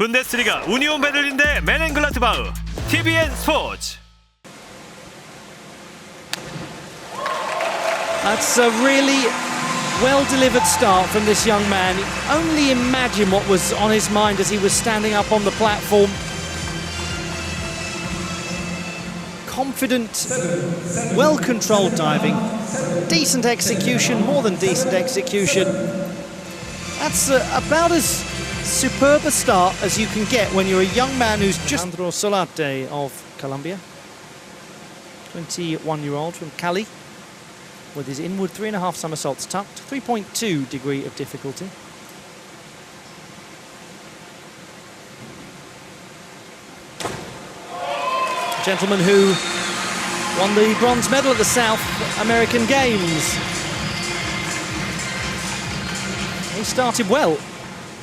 분데스리가 우니온 베를린 대 메넨글라트바흐 TVN 스포츠. That's a really well-delivered start from this young man. Only imagine what was on his mind as he was standing up on the platform. Confident, well-controlled diving, decent execution, more than decent execution. That's about as superb a start as you can get when you're a young man who's just... Andro Solarte of Colombia, 21-year-old from Cali, with his inward 3.5 somersaults tucked, 3.2 degree of difficulty. Gentleman who won the bronze medal at the South American Games. He started well.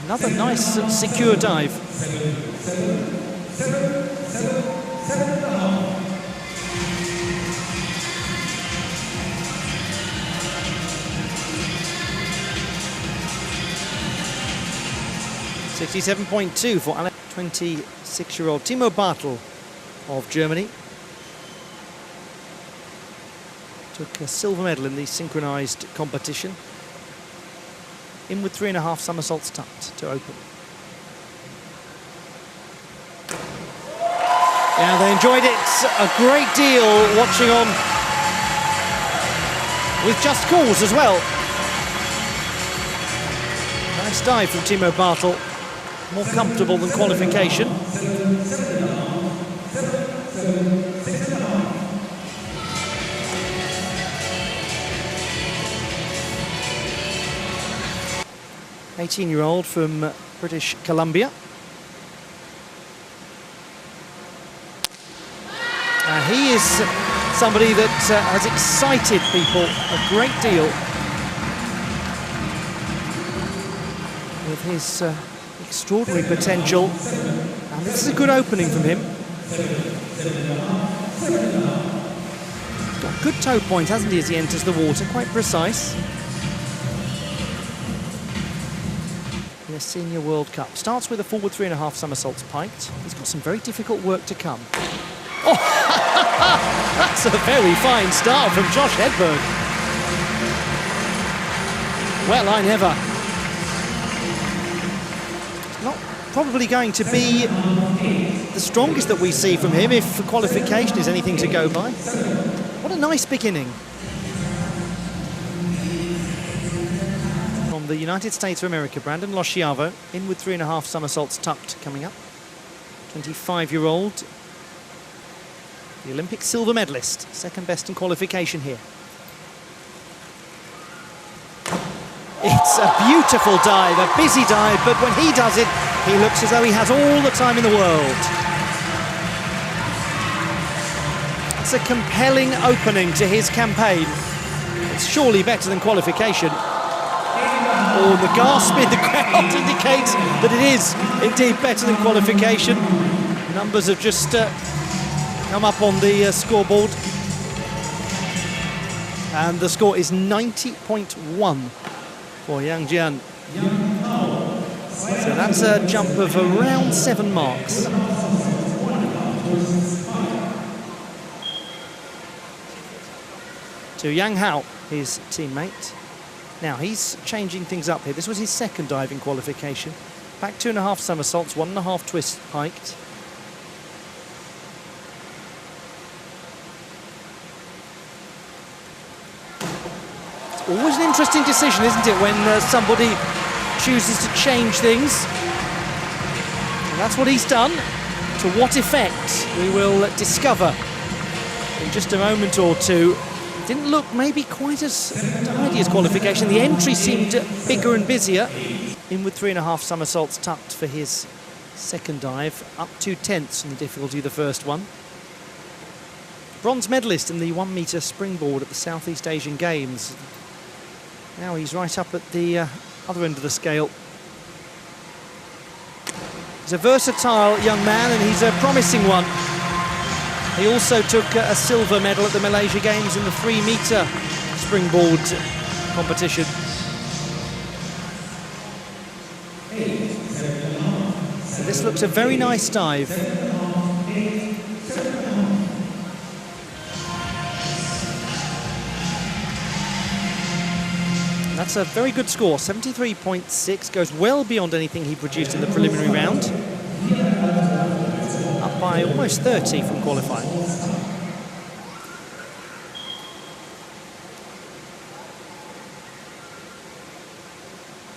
Another nice secure dive. .67.2 for 26-year-old Timo Bartel of Germany. Took a silver medal in the synchronized competition. Inward 3.5 somersaults tucked to open. Yeah, they enjoyed it a great deal watching on with just cause as well. Nice dive from Timo Bartel. More comfortable than qualification. .18-year-old from British Columbia. He is somebody that has excited people a great deal with his extraordinary potential, and this is a good opening from him. Got a good toe point, hasn't he, as he enters the water, quite precise. In a Senior World Cup. Starts with a forward 3.5 somersaults piked. He's got some very difficult work to come. Oh, that's a very fine start from Josh Hedberg. Well, I never. Not probably going to be the strongest that we see from him if qualification is anything to go by. What a nice beginning. From the United States of America, Brandon Losciavo, in with 3.5 somersaults tucked coming up. 25-year-old, the Olympic silver medalist, second best in qualification here. It's a beautiful dive, a busy dive, but when he does it, he looks as though he has all the time in the world. It's a compelling opening to his campaign. It's surely better than qualification. Oh, the gasp in the crowd indicates that it is indeed better than qualification. Numbers have just come up on the scoreboard. And the score is 90.1 for Yang Jian. So that's a jump of around 7 marks. To Yang Hao, his teammate. Now he's changing things up here. This was his second dive in qualification. Back 2.5 somersaults, 1.5 twists piked. It's always an interesting decision, isn't it, when somebody chooses to change things. And that's what he's done. To what effect, we will discover in just a moment or two. Didn't look maybe quite as tidy as qualification. The entry seemed bigger and busier. In with 3.5 somersaults tucked for his second dive, up 2/10 in the difficulty of the first one. Bronze medalist in the 1 metre springboard at the Southeast Asian Games. Now he's right up at the other end of the scale. He's a versatile young man, and he's a promising one. He also took a silver medal at the Malaysia Games in the 3 metre springboard competition. So this looks a very nice dive. That's a very good score, 73.6, goes well beyond anything he produced in the preliminary round. Up by almost 30 from qualifying.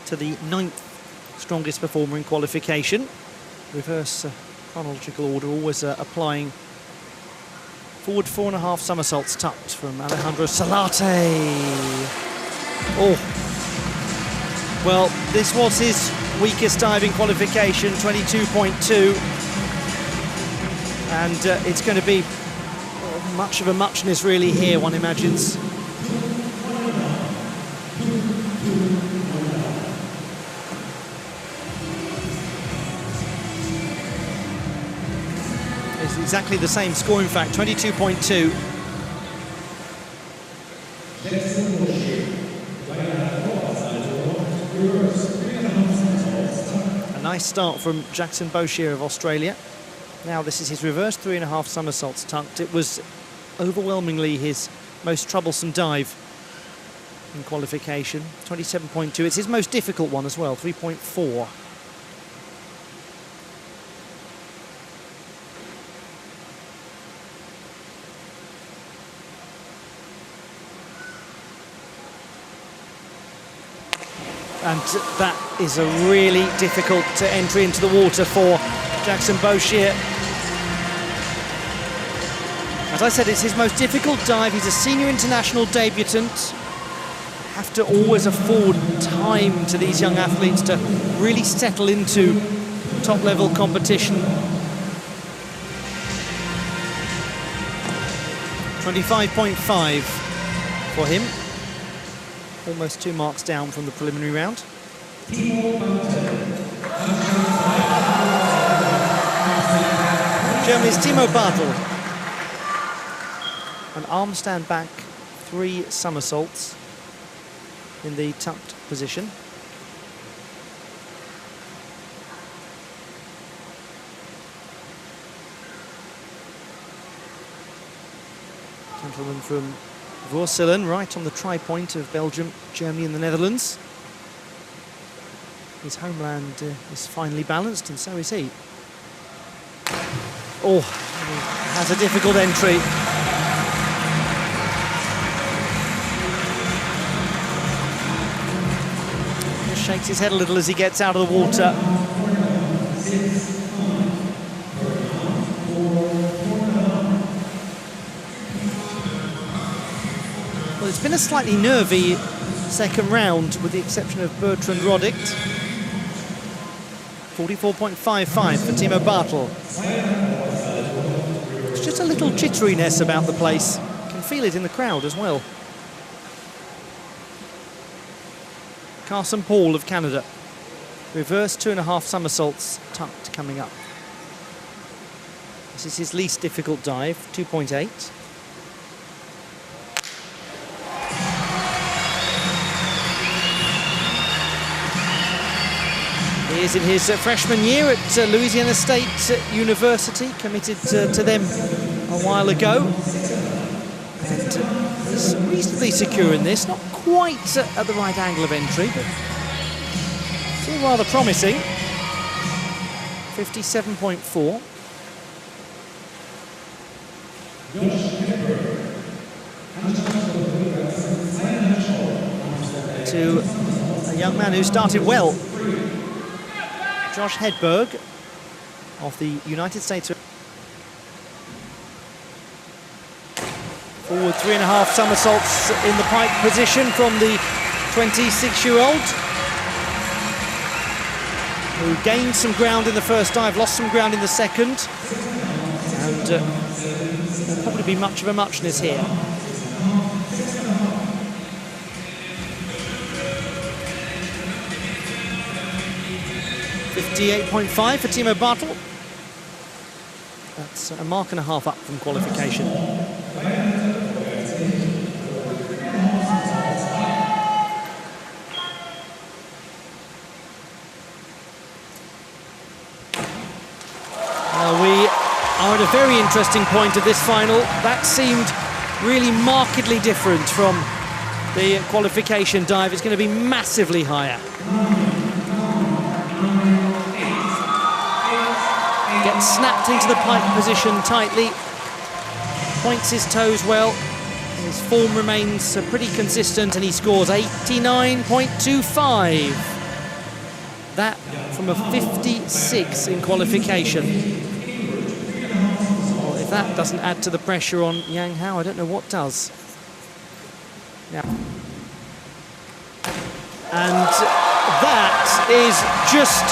To the 9th strongest performer in qualification. Reverse chronological order, always applying forward 4.5 somersaults tucked from Alejandro Salate. Oh, well, this was his weakest diving qualification, 22.2. And it's going to be much of a muchness really here, one imagines. It's exactly the same score, in fact, 22.2. A nice start from Jackson Boshier of Australia. Now this is his reverse 3.5 somersaults tucked. It was overwhelmingly his most troublesome dive in qualification, 27.2. It's his most difficult one as well, 3.4. And that is a really difficult entry into the water for Jackson Boshier. As I said, it's his most difficult dive. He's a senior international debutant. Have to always afford time to these young athletes to really settle into top-level competition. 25.5 for him. Almost 2 marks down from the preliminary round. Germany's Timo Bartel. An arm stand back, 3 somersaults in the tucked position. Gentleman from Voorselen, right on the tri-point of Belgium, Germany and the Netherlands. His homeland is finely balanced, and so is he. Oh, he has a difficult entry. Just shakes his head a little as he gets out of the water. Well, it's been a slightly nervy second round, with the exception of Bertrand Rodict. 44.55 for Timo Bartel. It's just a little jitteriness about the place. You can feel it in the crowd as well. Carson Paul of Canada. Reverse 2.5 somersaults tucked coming up. This is his least difficult dive, 2.8. He is in his freshman year at Louisiana State University, committed to them a while ago. And he's reasonably secure in this, not quite at the right angle of entry, but still rather promising. 57.4. To a young man who started well. Josh Hedberg of the United States. Forward 3.5 somersaults in the pike position from the 26-year-old, who gained some ground in the first dive, lost some ground in the second, and there'll probably be much of a muchness here. .58.5 for Timo Bartel. That's a mark and a half up from qualification. are at a very interesting point of this final. That seemed really markedly different from the qualification dive. It's going to be massively higher. Gets snapped into the pike position tightly. Points his toes well. His form remains pretty consistent and he scores 89.25. That from a 56 in qualification. Well, if that doesn't add to the pressure on Yang Hao, I don't know what does. Yeah. And that is just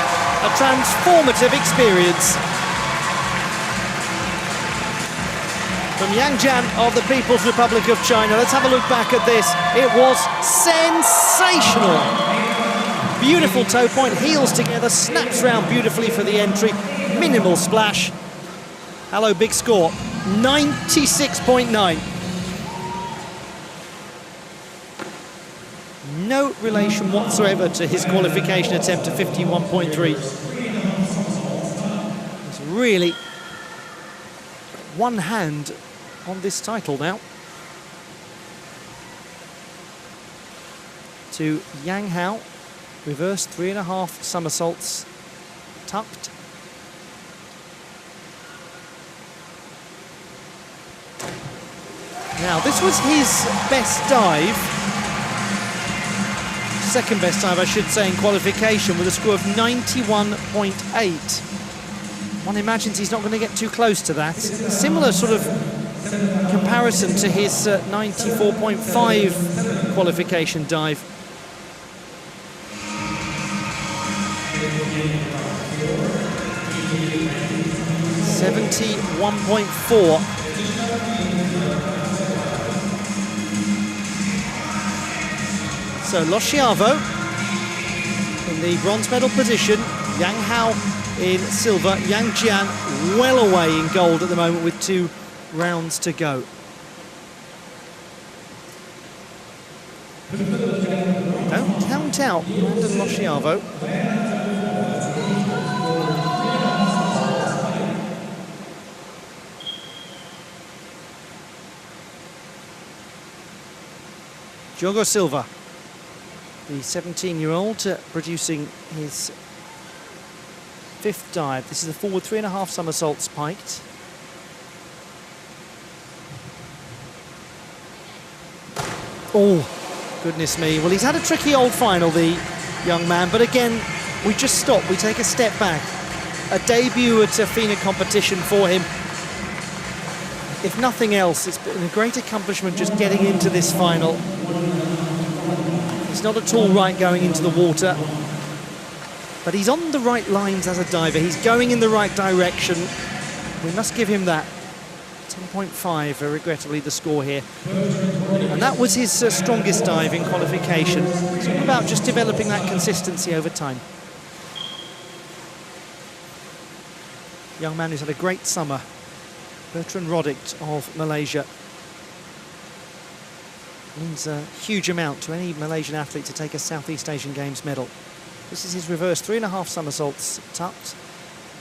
a transformative experience. From Yang Jian of the People's Republic of China. Let's have a look back at this. It was sensational. Beautiful toe point, heels together, snaps round beautifully for the entry. Minimal splash. Hello, big score. 96.9. No relation whatsoever to his qualification attempt to 51.3. It's really one hand on this title now. To Yang Hao, reverse 3.5 somersaults, tucked. Now, this was his best dive, second best dive, I should say, in qualification, with a score of 91.8. One imagines he's not going to get too close to that. A similar sort of comparison to his 94.5 qualification dive. .71.4. So Lo Xiaobo in the bronze medal position, Yang Hao in silver, Yang Jian well away in gold at the moment with 2 rounds to go. Don't count out Brandon Lo Xiaobo. Diogo Silva, the 17-year-old, producing his 5th dive. This is a forward 3.5 somersaults piked. Oh, goodness me. Well, he's had a tricky old final, the young man, but again, we just stop, we take a step back. A debut at a Fina competition for him. If nothing else, it's been a great accomplishment just getting into this final. He's not at all right going into the water, but he's on the right lines as a diver. He's going in the right direction. We must give him that. 10.5, regrettably, the score here. And that was his strongest dive in qualification. It's all about just developing that consistency over time. Young man who's had a great summer. Bertrand Roddick of Malaysia. Means a huge amount to any Malaysian athlete to take a Southeast Asian Games medal. This is his reverse 3.5 somersaults tucked,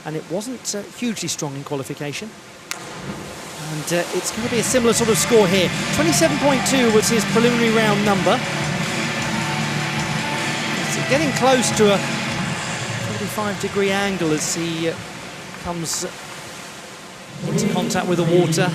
and it wasn't hugely strong in qualification. And it's going to be a similar sort of score here. 27.2 was his preliminary round number. It's getting close to a 45-degree angle as he comes into contact with the water.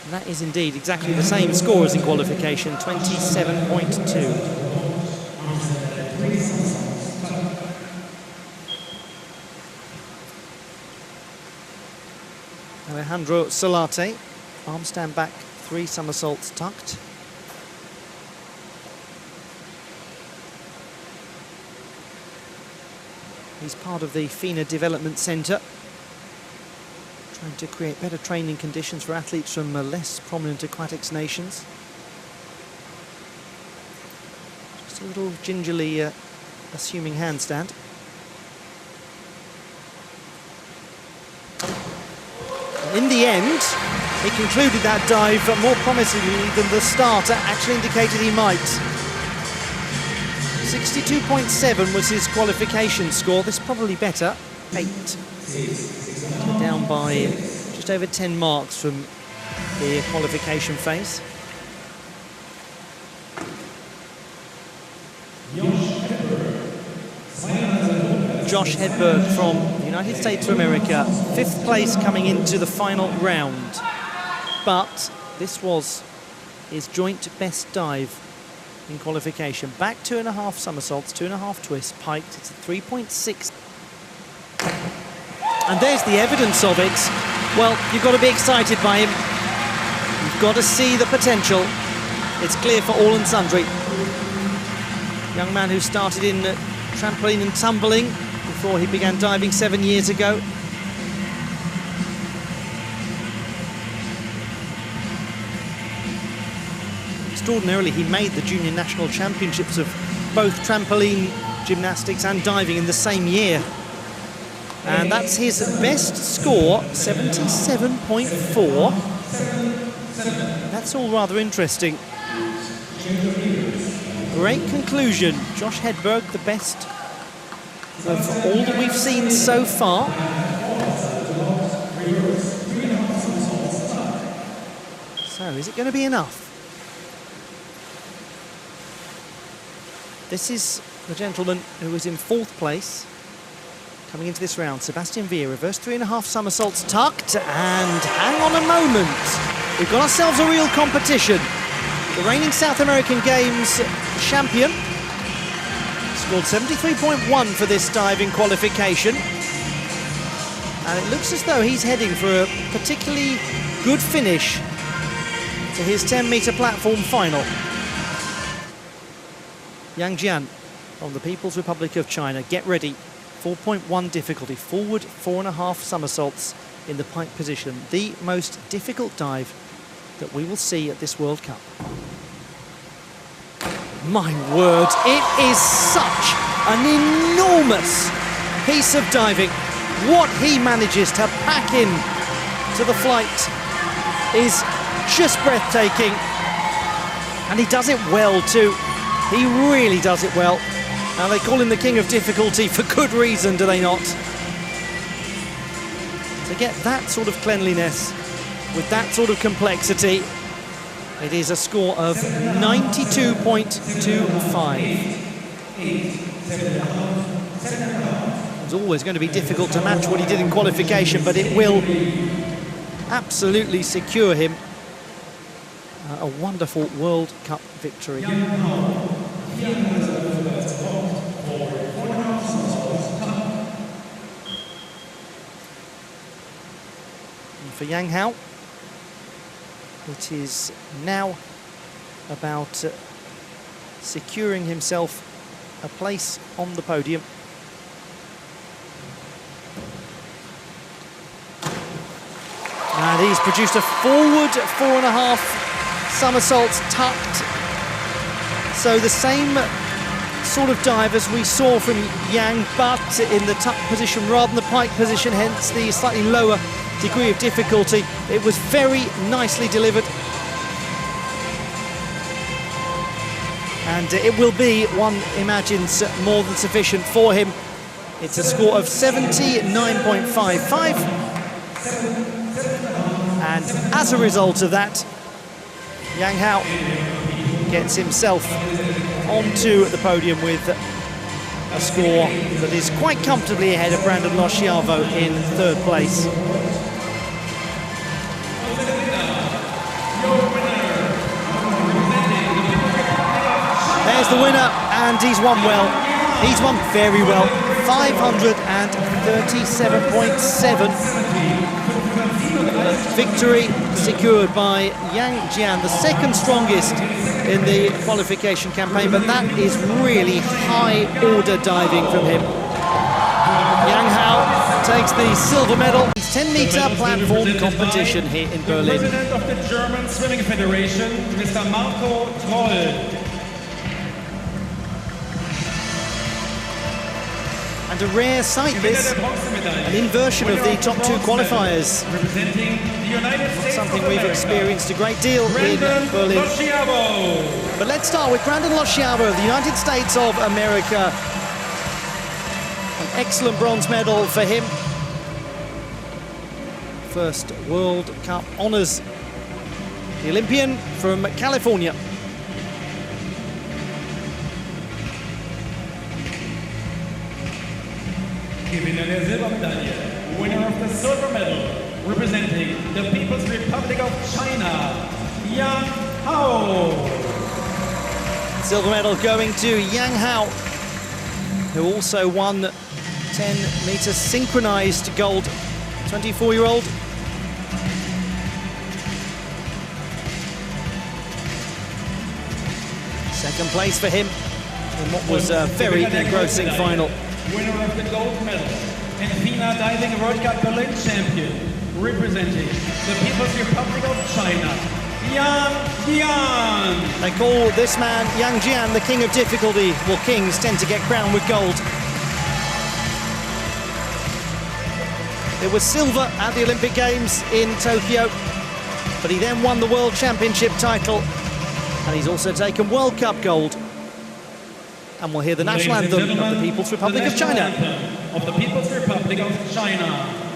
And that is indeed exactly the same score as in qualification, 27.2. Alejandro Solarte, arm stand back, 3 somersaults tucked. He's part of the Fina Development Centre, trying to create better training conditions for athletes from less prominent aquatics nations. Just a little gingerly assuming handstand. And in the end, He concluded that dive more promisingly than the starter actually indicated he might. 62.7 was his qualification score. This is probably better. 8. Down by just over 10 marks from the qualification phase. Josh Hedberg from the United States of America, 5th place coming into the final round. But this was his joint best dive in qualification. Back 2.5 somersaults, 2.5 twists, piked. It's a 3.6. And there's the evidence of it. Well, you've got to be excited by him. You've got to see the potential. It's clear for all and sundry. Young man who started in trampoline and tumbling before he began diving 7 years ago. Extraordinarily, he made the junior national championships of both trampoline gymnastics and diving in the same year. And that's his best score, 77.4. That's all rather interesting. Great conclusion. Josh Hedberg, the best of all that we've seen so far. So, is it going to be enough? This is the gentleman who was in 4th place coming into this round. Sebastian Villa, reverse 3.5 somersaults, tucked, and hang on a moment. We've got ourselves a real competition. The reigning South American Games champion scored 73.1 for this diving qualification. And it looks as though he's heading for a particularly good finish to his 10-metre platform final. Yang Jian from the People's Republic of China. Get ready. 4.1 difficulty. Forward 4.5 somersaults in the pike position. The most difficult dive that we will see at this World Cup. My word, it is such an enormous piece of diving. What he manages to pack in to the flight is just breathtaking. And he does it well too. He really does it well. Now they call him the king of difficulty for good reason, do they not? To get that sort of cleanliness with that sort of complexity, it is a score of 92.25. It's always going to be difficult to match what he did in qualification, but it will absolutely secure him a wonderful World Cup victory. And for Yang Hao, it is now about securing himself a place on the podium. And he's produced a forward 4.5 somersaults tucked. So the same sort of dive as we saw from Yang, but in the tuck position rather than the pike position, hence the slightly lower degree of difficulty. It was very nicely delivered. And it will be, one imagines, more than sufficient for him. It's a score of 79.55. And as a result of that, Yang Hao gets himself onto the podium with a score that is quite comfortably ahead of Brandon Losciavo in 3rd place. There's the winner, and he's won well. He's won very well. 537.7. Victory secured by Yang Jian, the 2nd strongest in the qualification campaign, but that is really high-order diving from him. Yang Hao takes the silver medal. 10-metre platform competition here in Berlin. President of the German Swimming Federation, Mr. Marco Troll. And a rare sight, this, an inversion of the top 2 qualifiers. Representing the United States Something of we've America, experienced a great deal in Brandon Berlin. Losciavo. But let's start with Brandon Losciavo of the United States of America. An excellent bronze medal for him. First World Cup honours. The Olympian from California. Gewinner der Silbermedaille, winner of the silver medal, representing the People's Republic of China, Yang Hao. Silver medal going to Yang Hao, who also won 10-metre synchronised gold. 24-year-old. Second place for him in what was a very engrossing final. Winner of the gold medal and Fina Daiving Worldcup Berlin champion, representing the People's Republic of China, Yang Jian. They call this man Yang Jian the king of difficulty. Well, kings tend to get crowned with gold. It was silver at the Olympic Games in Tokyo, but he then won the World Championship title, and he's also taken World Cup gold. And we'll hear the national anthem of the People's Republic of China. Of the People's Republic of China.